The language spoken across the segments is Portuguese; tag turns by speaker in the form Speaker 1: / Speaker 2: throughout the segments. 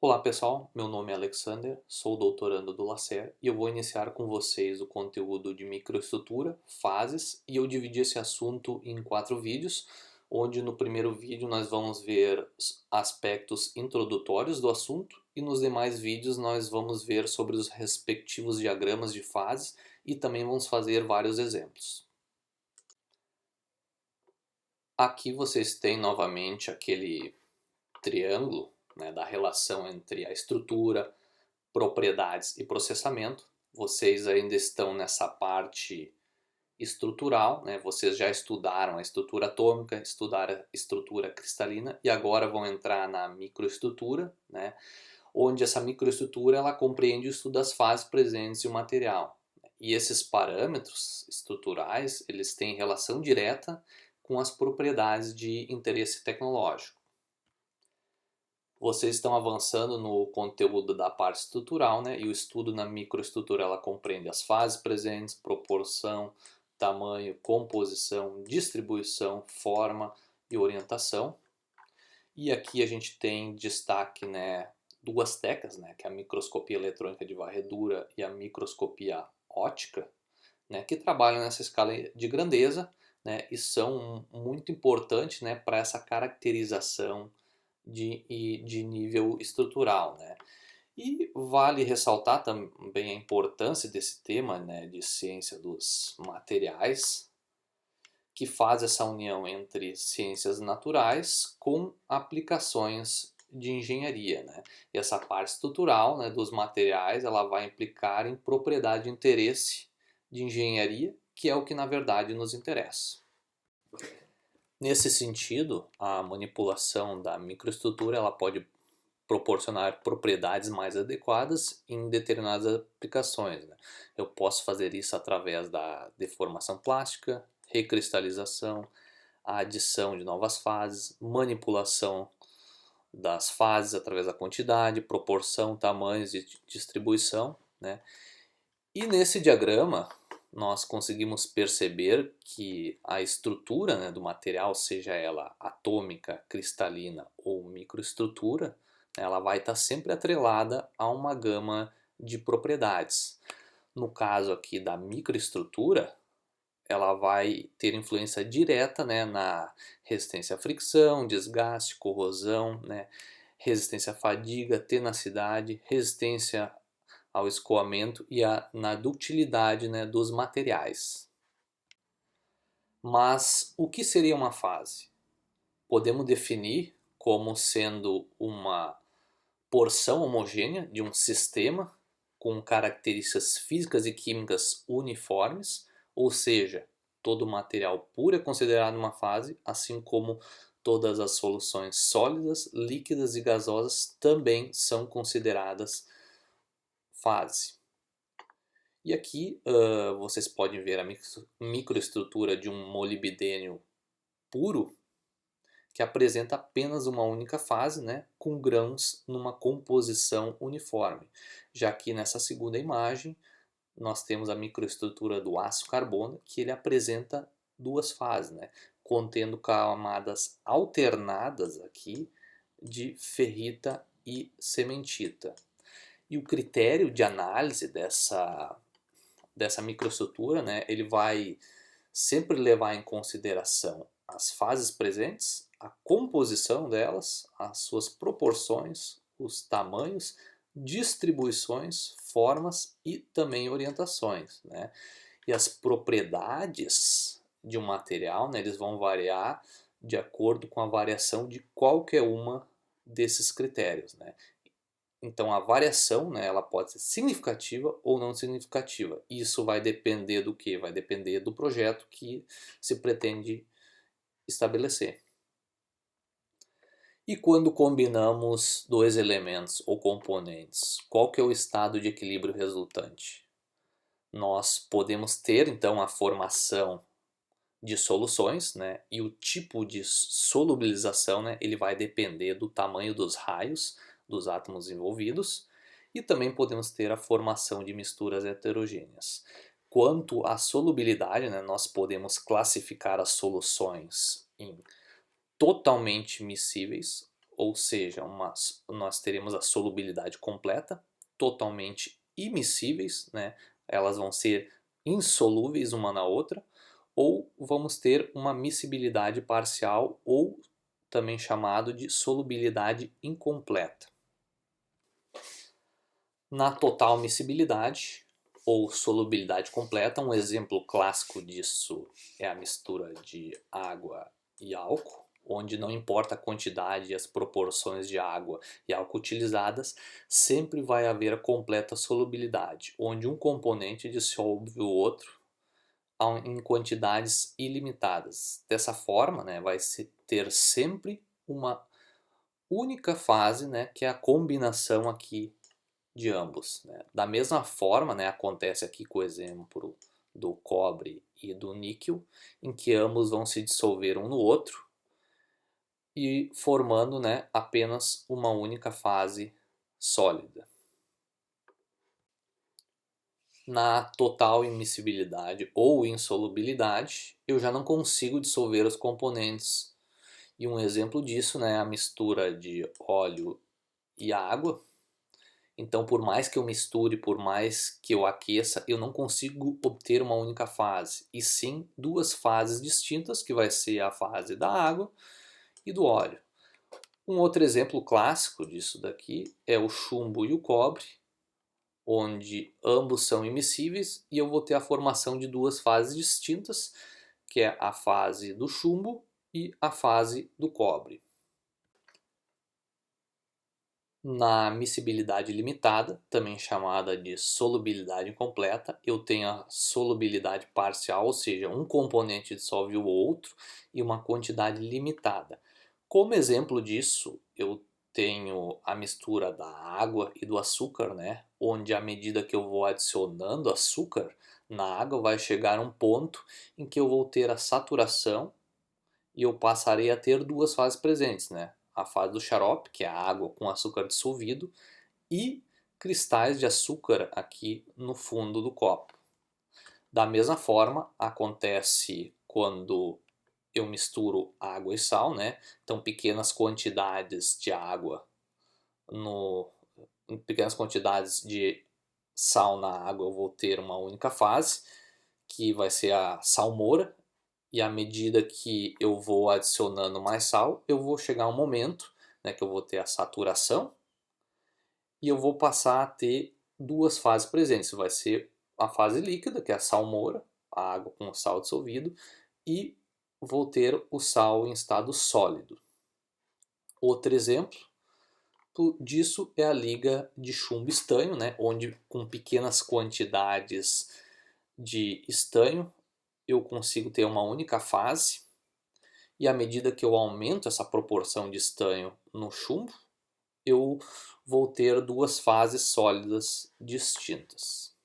Speaker 1: Olá pessoal, meu nome é Alexander, sou doutorando do LACER e eu vou iniciar com vocês o conteúdo de microestrutura, fases, e eu dividi esse assunto em 4 vídeos, onde no primeiro vídeo nós vamos ver aspectos introdutórios do assunto e nos demais vídeos nós vamos ver sobre os respectivos diagramas de fases e também vamos fazer vários exemplos. Aqui vocês têm novamente aquele triângulo, né, da relação entre a estrutura, propriedades e processamento. Vocês ainda estão nessa parte estrutural, né? Vocês já estudaram a estrutura atômica, estudaram a estrutura cristalina e agora vão entrar na microestrutura, né? Onde essa microestrutura ela compreende o estudo das fases presentes em um material. E esses parâmetros estruturais eles têm relação direta com as propriedades de interesse tecnológico. Vocês estão avançando no conteúdo da parte estrutural, né? E o estudo na microestrutura ela compreende as fases presentes, proporção, tamanho, composição, distribuição, forma e orientação. E aqui a gente tem destaque, né, duas técnicas, né, que é a microscopia eletrônica de varredura e a microscopia óptica, né, que trabalham nessa escala de grandeza, né, e são muito importantes, né, para essa caracterização de nível estrutural, né? E vale ressaltar também a importância desse tema, né, de ciência dos materiais, que faz essa união entre ciências naturais com aplicações de engenharia, né? E essa parte estrutural, né, dos materiais, ela vai implicar em propriedade de interesse de engenharia, que é o que na verdade nos interessa. Nesse sentido, a manipulação da microestrutura ela pode proporcionar propriedades mais adequadas em determinadas aplicações, né? Eu posso fazer isso através da deformação plástica, recristalização, a adição de novas fases, manipulação das fases através da quantidade, proporção, tamanhos e distribuição, né? E nesse diagrama nós conseguimos perceber que a estrutura, né, do material, seja ela atômica, cristalina ou microestrutura, ela vai estar sempre atrelada a uma gama de propriedades. No caso aqui da microestrutura, ela vai ter influência direta, né, na resistência à fricção, desgaste, corrosão, né, resistência à fadiga, tenacidade, resistência ao escoamento e na ductilidade, né, dos materiais. Mas o que seria uma fase? Podemos definir como sendo uma porção homogênea de um sistema com características físicas e químicas uniformes, ou seja, todo material puro é considerado uma fase, assim como todas as soluções sólidas, líquidas e gasosas também são consideradas fase. E aqui vocês podem ver a microestrutura de um molibdênio puro que apresenta apenas uma única fase, né, com grãos numa composição uniforme. Já que nessa segunda imagem nós temos a microestrutura do aço carbono que ele apresenta duas fases, né, contendo camadas alternadas aqui de ferrita e cementita. E o critério de análise dessa microestrutura, né, ele vai sempre levar em consideração as fases presentes, a composição delas, as suas proporções, os tamanhos, distribuições, formas e também orientações, né? E as propriedades de um material, né, eles vão variar de acordo com a variação de qualquer uma desses critérios, né? Então a variação, né, ela pode ser significativa ou não significativa. Isso vai depender do que? Vai depender do projeto que se pretende estabelecer. E quando combinamos dois elementos ou componentes, qual que é o estado de equilíbrio resultante? Nós podemos ter então a formação de soluções, né, e o tipo de solubilização, né, ele vai depender do tamanho dos raios dos átomos envolvidos e também podemos ter a formação de misturas heterogêneas. Quanto à solubilidade, né, nós podemos classificar as soluções em totalmente miscíveis, ou seja, nós teremos a solubilidade completa, totalmente imiscíveis, né? Elas vão ser insolúveis uma na outra, ou vamos ter uma miscibilidade parcial, ou também chamado de solubilidade incompleta. Na total miscibilidade, ou solubilidade completa, um exemplo clássico disso é a mistura de água e álcool, onde não importa a quantidade e as proporções de água e álcool utilizadas, sempre vai haver a completa solubilidade, onde um componente dissolve o outro em quantidades ilimitadas. Dessa forma, né, vai se ter sempre uma única fase, né, que é a combinação aqui de ambos, né? Da mesma forma, né, acontece aqui com o exemplo do cobre e do níquel, em que ambos vão se dissolver um no outro e formando, né, apenas uma única fase sólida. Na total immiscibilidade ou insolubilidade, eu já não consigo dissolver os componentes. E um exemplo disso, né, é a mistura de óleo e água. Então, por mais que eu misture, por mais que eu aqueça, eu não consigo obter uma única fase, e sim duas fases distintas, que vai ser a fase da água e do óleo. Um outro exemplo clássico disso daqui é o chumbo e o cobre, onde ambos são immiscíveis e eu vou ter a formação de duas fases distintas, que é a fase do chumbo e a fase do cobre. Na miscibilidade limitada, também chamada de solubilidade incompleta, eu tenho a solubilidade parcial, ou seja, um componente dissolve o outro e uma quantidade limitada. Como exemplo disso, eu tenho a mistura da água e do açúcar, né? Onde à medida que eu vou adicionando açúcar na água, vai chegar um ponto em que eu vou ter a saturação e eu passarei a ter duas fases presentes, né? A fase do xarope, que é a água com açúcar dissolvido, e cristais de açúcar aqui no fundo do copo. Da mesma forma, acontece quando eu misturo água e sal, né? Então, pequenas quantidades de água em pequenas quantidades de sal na água, eu vou ter uma única fase, que vai ser a salmoura. E à medida que eu vou adicionando mais sal, eu vou chegar a um momento, né, que eu vou ter a saturação e eu vou passar a ter duas fases presentes. Vai ser a fase líquida, que é a salmoura, a água com o sal dissolvido, e vou ter o sal em estado sólido. Outro exemplo disso é a liga de chumbo estanho, né, onde com pequenas quantidades de estanho eu consigo ter uma única fase. E à medida que eu aumento essa proporção de estanho no chumbo, eu vou ter duas fases sólidas distintas.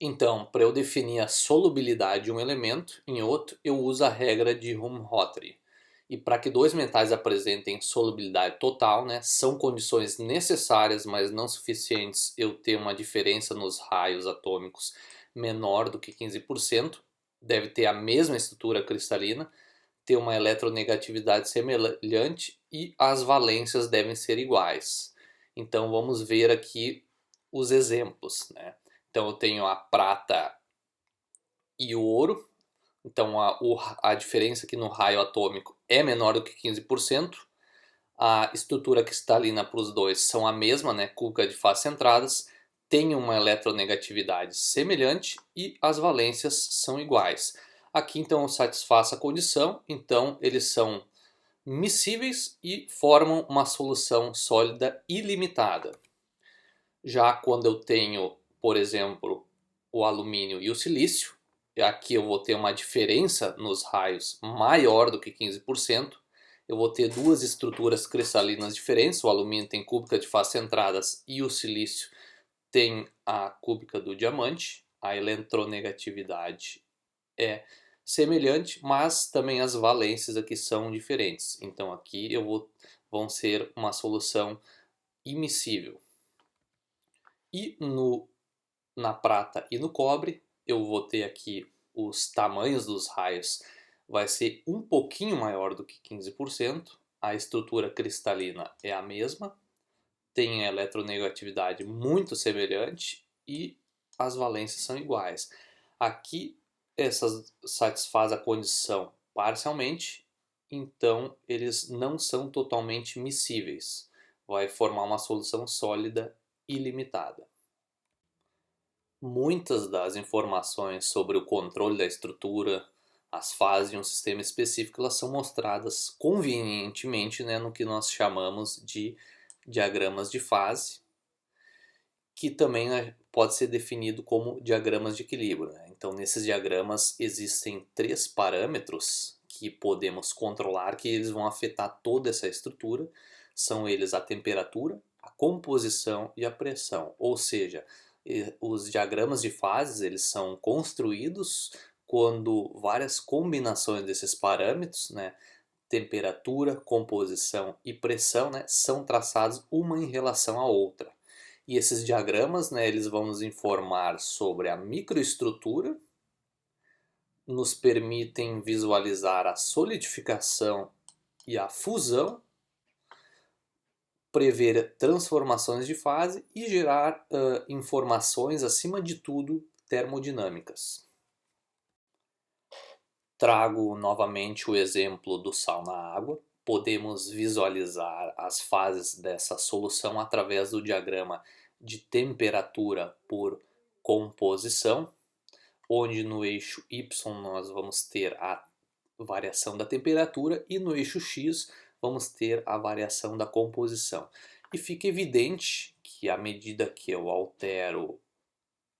Speaker 1: Então, para eu definir a solubilidade de um elemento em outro, eu uso a regra de Helmholtz. E para que dois metais apresentem solubilidade total, né, são condições necessárias, mas não suficientes eu ter uma diferença nos raios atômicos menor do que 15%, deve ter a mesma estrutura cristalina, ter uma eletronegatividade semelhante e as valências devem ser iguais. Então vamos ver aqui os exemplos, né? Então eu tenho a prata e o ouro. Então a diferença aqui no raio atômico é menor do que 15%. A estrutura cristalina para os dois são a mesma, né? Cuca de faces centradas. Tem uma eletronegatividade semelhante e as valências são iguais. Aqui então satisfaz a condição, então eles são miscíveis e formam uma solução sólida ilimitada. Já quando eu tenho, por exemplo, o alumínio e o silício, aqui eu vou ter uma diferença nos raios maior do que 15%, eu vou ter duas estruturas cristalinas diferentes, o alumínio tem cúbica de faces centradas e o silício tem a cúbica do diamante, a eletronegatividade é semelhante, mas também as valências aqui são diferentes. Então aqui vão ser uma solução immiscível. E na prata e no cobre, eu vou ter aqui os tamanhos dos raios, vai ser um pouquinho maior do que 15%. a estrutura cristalina é a mesma, tem a eletronegatividade muito semelhante e as valências são iguais. Aqui essas satisfaz a condição parcialmente, então eles não são totalmente miscíveis. Vai formar uma solução sólida ilimitada. Muitas das informações sobre o controle da estrutura, as fases de um sistema específico, elas são mostradas convenientemente, né, no que nós chamamos de diagramas de fase, que também, né, pode ser definido como diagramas de equilíbrio, né? Então, nesses diagramas existem 3 parâmetros que podemos controlar, que eles vão afetar toda essa estrutura. São eles a temperatura, a composição e a pressão. Ou seja, os diagramas de fases eles são construídos quando várias combinações desses parâmetros, né, temperatura, composição e pressão, né, são traçados uma em relação à outra. E esses diagramas, né, eles vão nos informar sobre a microestrutura, nos permitem visualizar a solidificação e a fusão, prever transformações de fase e gerar informações, acima de tudo, termodinâmicas. Trago novamente o exemplo do sal na água. Podemos visualizar as fases dessa solução através do diagrama de temperatura por composição, onde no eixo Y nós vamos ter a variação da temperatura e no eixo X vamos ter a variação da composição. E fica evidente que à medida que eu altero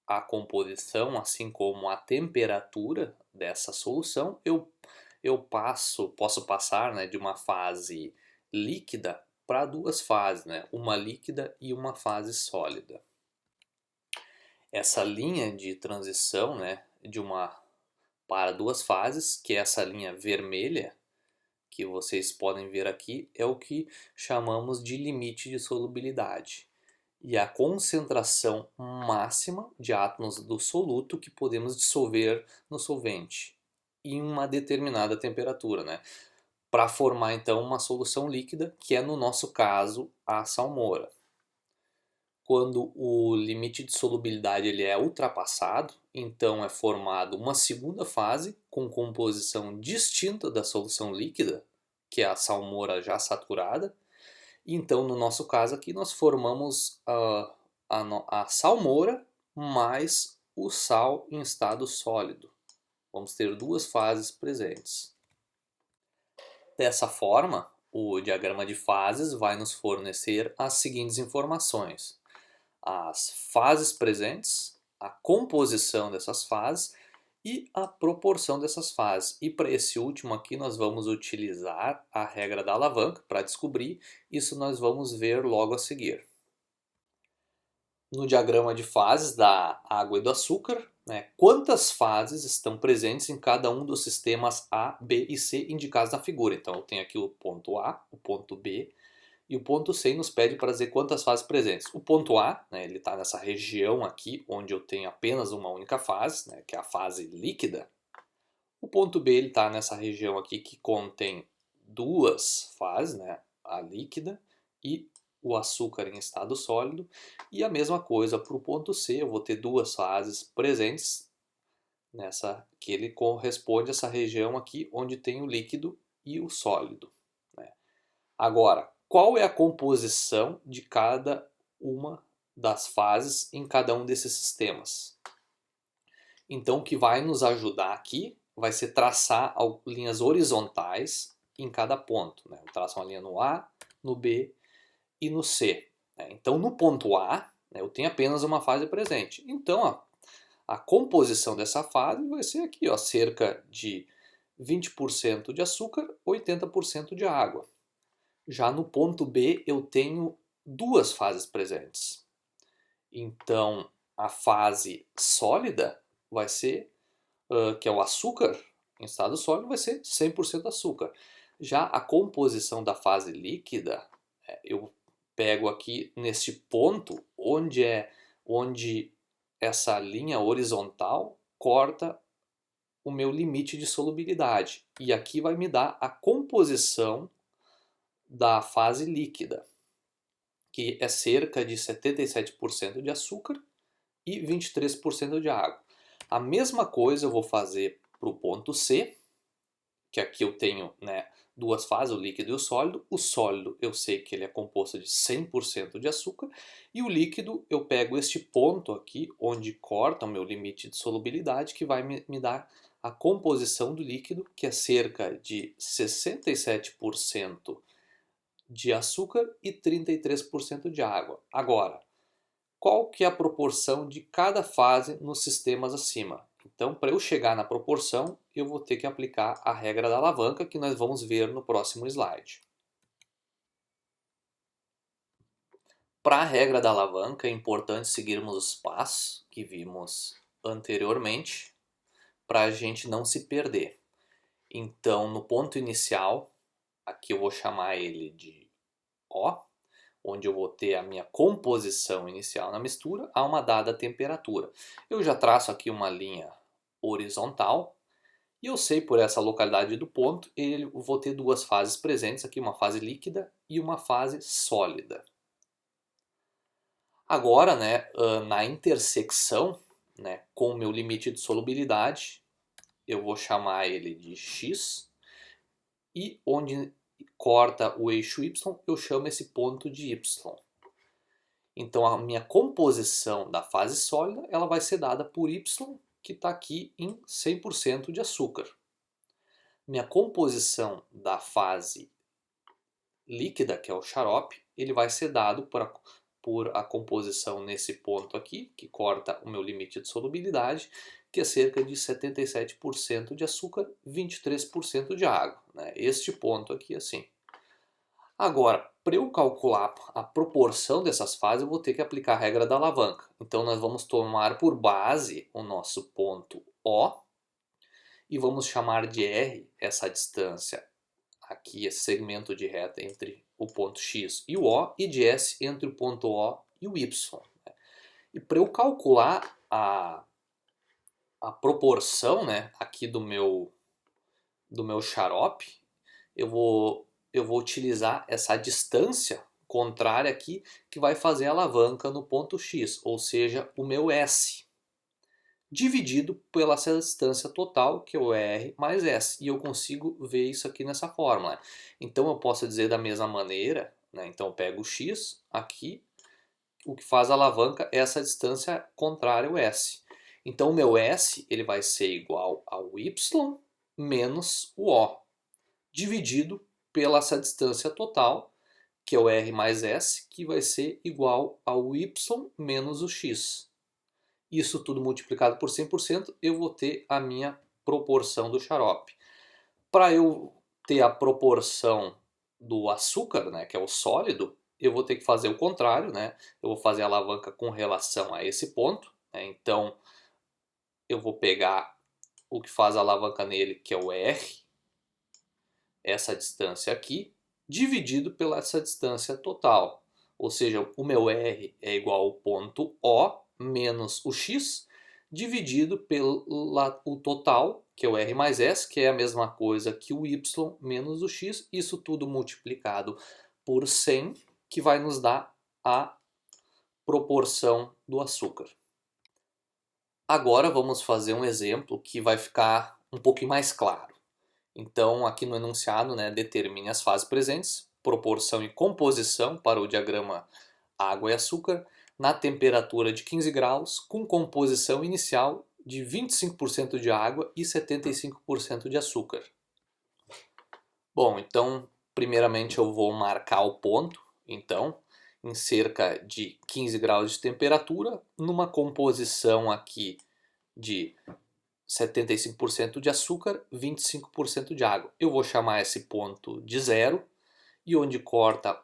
Speaker 1: a composição, assim como a temperatura dessa solução, eu posso passar, né, de uma fase líquida para 2 fases, né, uma líquida e uma fase sólida. Essa linha de transição, né, para 2 fases, que é essa linha vermelha, que vocês podem ver aqui, é o que chamamos de limite de solubilidade. E a concentração máxima de átomos do soluto que podemos dissolver no solvente em uma determinada temperatura, né? Para formar então uma solução líquida, que é no nosso caso a salmoura. Quando o limite de solubilidade ele é ultrapassado, então é formado uma segunda fase com composição distinta da solução líquida, que é a salmoura já saturada. Então, no nosso caso aqui, nós formamos a salmoura mais o sal em estado sólido. Vamos ter 2 fases presentes. Dessa forma, o diagrama de fases vai nos fornecer as seguintes informações: as fases presentes, a composição dessas fases e a proporção dessas fases. E para esse último aqui nós vamos utilizar a regra da alavanca para descobrir. Isso nós vamos ver logo a seguir. No diagrama de fases da água e do açúcar, né, quantas fases estão presentes em cada um dos sistemas A, B e C indicados na figura. Então eu tenho aqui o ponto A, o ponto B e o ponto C nos pede para dizer quantas fases presentes. O ponto A, né, ele está nessa região aqui, onde eu tenho apenas uma única fase, né, que é a fase líquida. O ponto B está nessa região aqui que contém 2 fases, né, a líquida e o açúcar em estado sólido. E a mesma coisa para o ponto C, eu vou ter 2 fases presentes, que ele corresponde a essa região aqui, onde tem o líquido e o sólido, né. Agora, qual é a composição de cada uma das fases em cada um desses sistemas? Então, o que vai nos ajudar aqui vai ser traçar linhas horizontais em cada ponto, né? Eu traço uma linha no A, no B e no C, né? Então, no ponto A, né, eu tenho apenas uma fase presente. Então, a composição dessa fase vai ser aqui, ó, cerca de 20% de açúcar, 80% de água. Já no ponto B eu tenho 2 fases presentes. Então a fase sólida vai ser, que é o açúcar em estado sólido, vai ser 100% açúcar. Já a composição da fase líquida, eu pego aqui nesse ponto onde essa linha horizontal corta o meu limite de solubilidade. E aqui vai me dar a composição da fase líquida, que é cerca de 77% de açúcar e 23% de água. A mesma coisa eu vou fazer para o ponto C, que aqui eu tenho, né, duas fases, o líquido e o sólido. O sólido eu sei que ele é composto de 100% de açúcar, e o líquido eu pego este ponto aqui, onde corta o meu limite de solubilidade, que vai me dar a composição do líquido, que é cerca de 67% de açúcar e 33% de água. Agora, qual que é a proporção de cada fase nos sistemas acima? Então, para eu chegar na proporção, eu vou ter que aplicar a regra da alavanca, que nós vamos ver no próximo slide. Para a regra da alavanca, é importante seguirmos os passos que vimos anteriormente, para a gente não se perder. Então, no ponto inicial, aqui eu vou chamar ele de O, onde eu vou ter a minha composição inicial na mistura a uma dada temperatura. Eu já traço aqui uma linha horizontal, e eu sei por essa localidade do ponto, eu vou ter duas fases presentes aqui, uma fase líquida e uma fase sólida. Agora, né, na intersecção, né, com o meu limite de solubilidade, eu vou chamar ele de X, e onde corta o eixo Y, eu chamo esse ponto de Y. Então a minha composição da fase sólida ela vai ser dada por Y, que está aqui em 100% de açúcar. Minha composição da fase líquida, que é o xarope, ele vai ser dado por a composição nesse ponto aqui, que corta o meu limite de solubilidade, que é cerca de 77% de açúcar, 23% de água, né? Este ponto aqui assim. Agora, para eu calcular a proporção dessas fases, eu vou ter que aplicar a regra da alavanca. Então nós vamos tomar por base o nosso ponto O e vamos chamar de R essa distância aqui, esse segmento de reta entre o ponto X e o O, e de S entre o ponto O e o Y. E para eu calcular a proporção, né, aqui do meu xarope, eu vou utilizar essa distância contrária aqui, que vai fazer a alavanca no ponto X, ou seja, o meu S, dividido pela essa distância total, que é o R mais S. E eu consigo ver isso aqui nessa fórmula. Então eu posso dizer da mesma maneira, né? Então eu pego o X aqui, o que faz a alavanca é essa distância contrária ao S. Então o meu S ele vai ser igual ao Y menos o O, dividido pela essa distância total, que é o R mais S, que vai ser igual ao Y menos o X. Isso tudo multiplicado por 100%, eu vou ter a minha proporção do xarope. Para eu ter a proporção do açúcar, né, que é o sólido, eu vou ter que fazer o contrário, né? Eu vou fazer a alavanca com relação a esse ponto, né? Então eu vou pegar o que faz a alavanca nele, que é o R, essa distância aqui, dividido pela essa distância total. Ou seja, o meu R é igual ao ponto O menos o X, dividido pelo o total, que é o R mais S, que é a mesma coisa que o Y menos o X, isso tudo multiplicado por 100, que vai nos dar a proporção do açúcar. Agora vamos fazer um exemplo que vai ficar um pouquinho mais claro. Então, aqui no enunciado, né, determine as fases presentes, proporção e composição para o diagrama água e açúcar, na temperatura de 15 graus, com composição inicial de 25% de água e 75% de açúcar. Bom, então, primeiramente eu vou marcar o ponto, então, em cerca de 15 graus de temperatura, numa composição aqui de 75% de açúcar, 25% de água. Eu vou chamar esse ponto de zero, e onde corta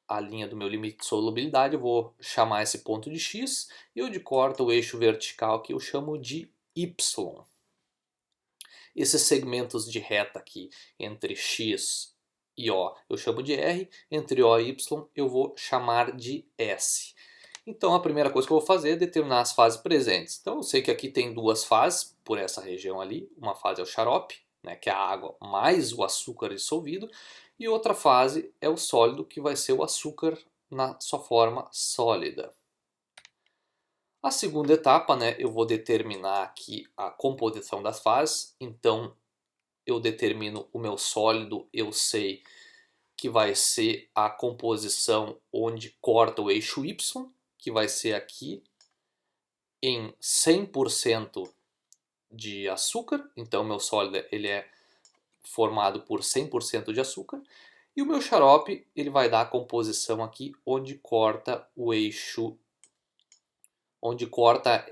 Speaker 1: a linha do meu limite de solubilidade, eu vou chamar esse ponto de X, e onde corta o eixo vertical aqui eu chamo de Y. Esses segmentos de reta aqui entre X e O eu chamo de R, entre O e Y eu vou chamar de S. Então a primeira coisa que eu vou fazer é determinar as fases presentes. Então eu sei que aqui tem duas fases por essa região ali. Uma fase é o xarope, né, que é a água mais o açúcar dissolvido. E outra fase é o sólido, que vai ser o açúcar na sua forma sólida. A segunda etapa, né, eu vou determinar aqui a composição das fases. Então, eu determino o meu sólido, eu sei que vai ser a composição onde corta o eixo Y, que vai ser aqui em 100% de açúcar. Então, meu sólido ele é formado por 100% de açúcar. E o meu xarope ele vai dar a composição aqui onde corta o eixo, onde corta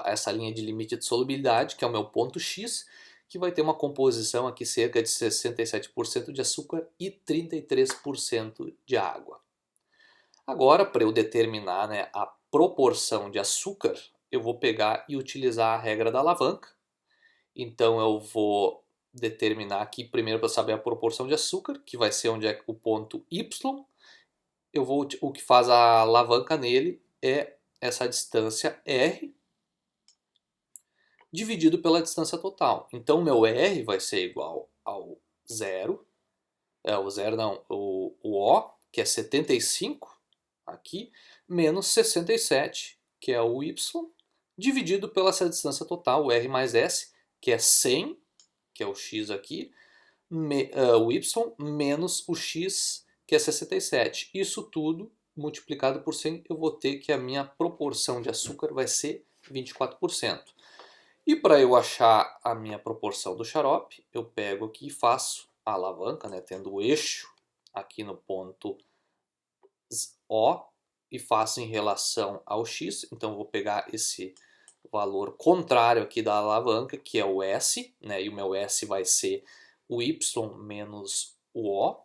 Speaker 1: essa linha de limite de solubilidade, que é o meu ponto X, que vai ter uma composição aqui cerca de 67% de açúcar e 33% de água. Agora, para eu determinar, né, a proporção de açúcar, eu vou pegar e utilizar a regra da alavanca. Então eu vou determinar aqui primeiro para saber a proporção de açúcar, que vai ser onde é o ponto Y. O que faz a alavanca nele é essa distância R dividido pela distância total. Então o meu R vai ser igual ao zero, o O, que é 75 aqui, menos 67, que é o Y, dividido pela essa distância total, o R mais S, que é 100, que é o X aqui, o Y, menos o X, que é 67. Isso tudo multiplicado por 100, eu vou ter que a minha proporção de açúcar vai ser 24%. E para eu achar a minha proporção do xarope, eu pego aqui e faço a alavanca, né, tendo o eixo aqui no ponto O, e faço em relação ao X. Então eu vou pegar esse valor contrário aqui da alavanca, que é o S, né, e o meu S vai ser o Y menos o O,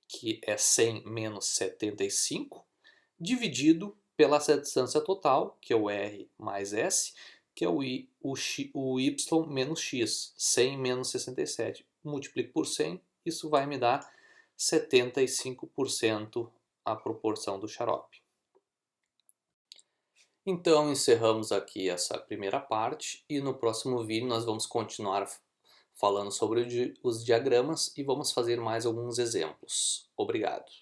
Speaker 1: que é 100 menos 75, dividido pela essa distância total, que é o R mais S, que é o Y menos X, 100 menos 67. Multiplico por 100, isso vai me dar 75% a proporção do xarope. Então encerramos aqui essa primeira parte e no próximo vídeo nós vamos continuar falando sobre os diagramas e vamos fazer mais alguns exemplos. Obrigado.